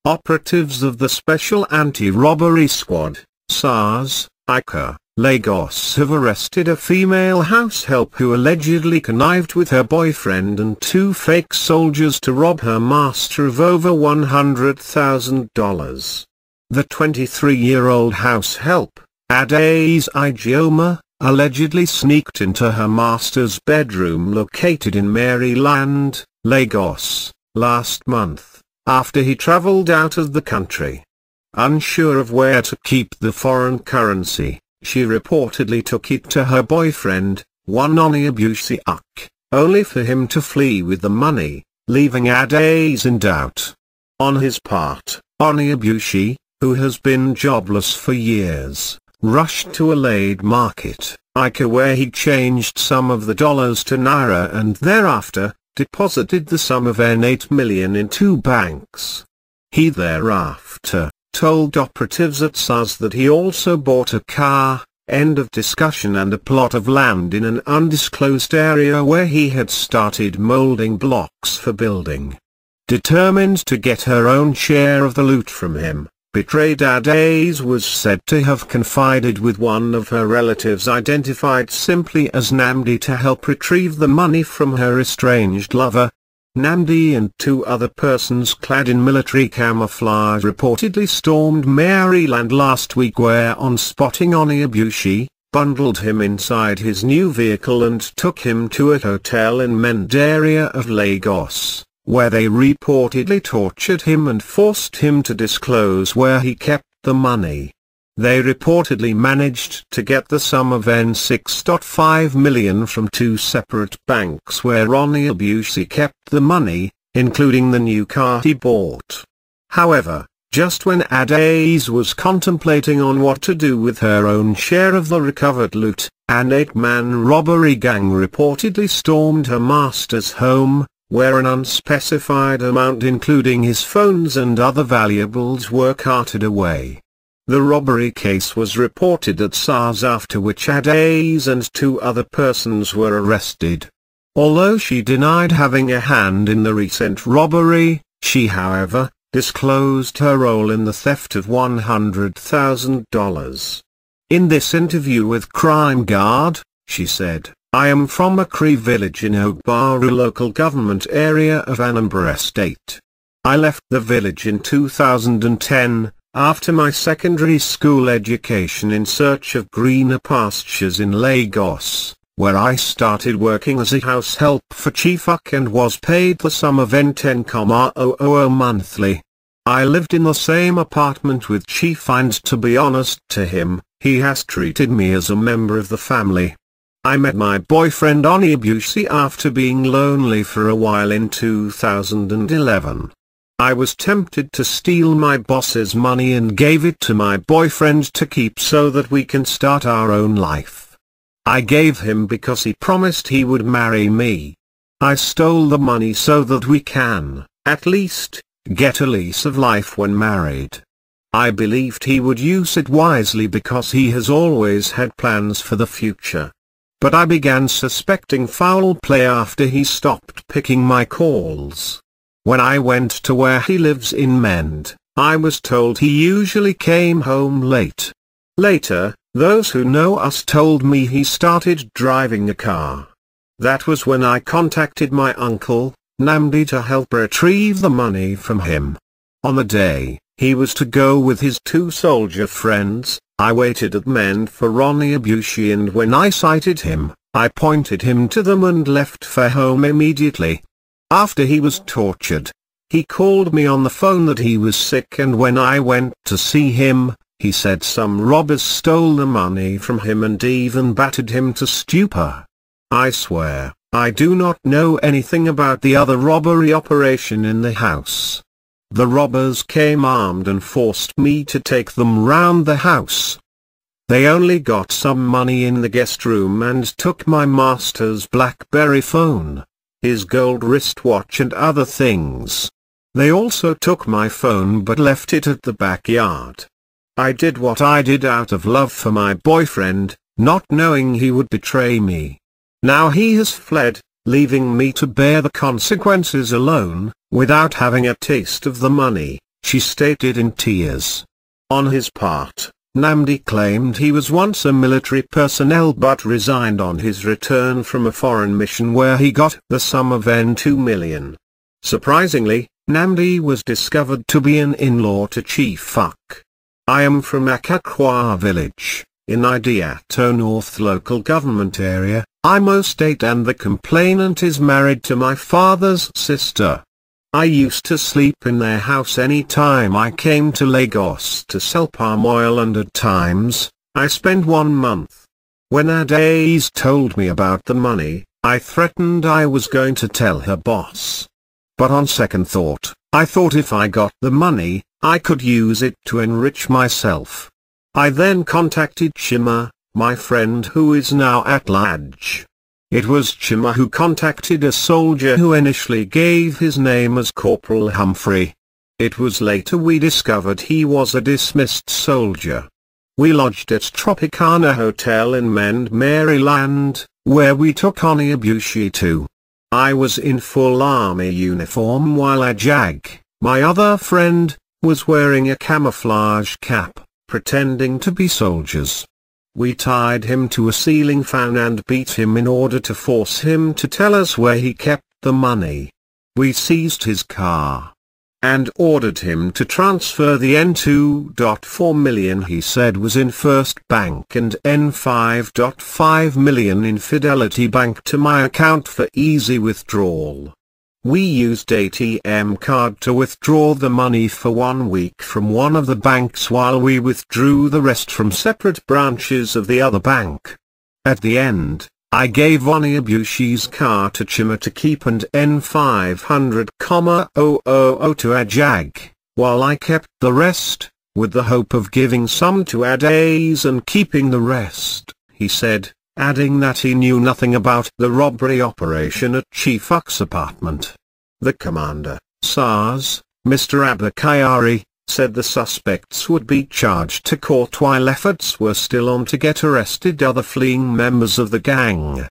Operatives of the Special Anti Robbery Squad, SARS, Ikeja, Lagos have arrested a female house help who allegedly connived with her boyfriend and two fake soldiers to rob her master of over $100,000. The 23-year-old house help, Adaeze Ijeoma, allegedly sneaked into her master's bedroom located in Maryland, Lagos, last month, after he traveled out of the country. Unsure of where to keep the foreign currency, she reportedly took it to her boyfriend, one Onyebuchi Uche, only for him to flee with the money, leaving Adaeze in doubt. On his part, Onyebuchi, who has been jobless for years, rushed to Alade market, Ikeja, where he changed some of the dollars to naira and thereafter deposited the sum of $8 million in two banks. He thereafter told operatives at SARS that he also bought a car, end of discussion, and a plot of land in an undisclosed area where he had started molding blocks for building. Determined to get her own share of the loot from him, betrayed Adaeze was said to have confided with one of her relatives identified simply as Namdi to help retrieve the money from her estranged lover. Namdi and two other persons clad in military camouflage reportedly stormed Maryland last week, where on spotting Onyebuchi, bundled him inside his new vehicle and took him to a hotel in Mend area of Lagos, where they reportedly tortured him and forced him to disclose where he kept the money. They reportedly managed to get the sum of $6.5 million from two separate banks where Onyebuchi kept the money, including the new car he bought. However, just when Adaeze was contemplating on what to do with her own share of the recovered loot, an 8-man robbery gang reportedly stormed her master's home, where an unspecified amount including his phones and other valuables were carted away. The robbery case was reported at SARS, after which Adaeze and two other persons were arrested. Although she denied having a hand in the recent robbery, she however, disclosed her role in the theft of $100,000. In this interview with Crime Guard, she said, "I am from a Cree village in Ogbaru local government area of Anambra State. I left the village in 2010, after my secondary school education, in search of greener pastures in Lagos, where I started working as a house help for Chief Uche and was paid the sum of N10,000 monthly. I lived in the same apartment with Chief, and to be honest to him, he has treated me as a member of the family. I met my boyfriend Onyebuchi after being lonely for a while in 2011. I was tempted to steal my boss's money and gave it to my boyfriend to keep so that we can start our own life. I gave him because he promised he would marry me. I stole the money so that we can, at least, get a lease of life when married. I believed he would use it wisely because he has always had plans for the future. But I began suspecting foul play after he stopped picking my calls. When I went to where he lives in Mend, I was told he usually came home late. Later, those who know us told me he started driving a car. That was when I contacted my uncle, Namdi, to help retrieve the money from him. On the day he was to go with his two soldier friends, I waited at Mend for Onyebuchi, and when I sighted him, I pointed him to them and left for home immediately. After he was tortured, he called me on the phone that he was sick, and when I went to see him, he said some robbers stole the money from him and even battered him to stupor. I swear, I do not know anything about the other robbery operation in the house. The robbers came armed and forced me to take them round the house. They only got some money in the guest room and took my master's BlackBerry phone, his gold wristwatch and other things. They also took my phone but left it at the backyard. I did what I did out of love for my boyfriend, not knowing he would betray me. Now he has fled, leaving me to bear the consequences alone, without having a taste of the money," she stated in tears. On his part, Nnamdi claimed he was once a military personnel but resigned on his return from a foreign mission where he got the sum of N2 million. Surprisingly, Nnamdi was discovered to be an in-law to Chief Uche. I am from Akakwa village, in Ijeoma North local government area, Imo State, and the complainant is married to my father's sister. I used to sleep in their house any time I came to Lagos to sell palm oil, and at times, I spent 1 month. When Adaeze told me about the money, I threatened I was going to tell her boss. But on second thought, I thought if I got the money, I could use it to enrich myself. I then contacted Chima, my friend who is now at Alade. It was Chima who contacted a soldier who initially gave his name as Corporal Humphrey. It was later we discovered he was a dismissed soldier. We lodged at Tropicana Hotel in Mend, Maryland, where we took Onyebuchi Uche. I was in full army uniform while Ikeja, my other friend, was wearing a camouflage cap, pretending to be soldiers. We tied him to a ceiling fan and beat him in order to force him to tell us where he kept the money. We seized his car and ordered him to transfer the N2.4 million he said was in First Bank and N5.5 million in Fidelity Bank to my account for easy withdrawal. We used ATM card to withdraw the money for 1 week from one of the banks while we withdrew the rest from separate branches of the other bank. At the end, I gave Onyebuchi's car to Chima to keep and N500,000 to Ikeja, while I kept the rest, with the hope of giving some to Adaeze and keeping the rest, he said, adding that he knew nothing about the robbery operation at Chief Uche's apartment. The commander, SARS, Mr. Abakari, said the suspects would be charged to court while efforts were still on to get arrested other fleeing members of the gang.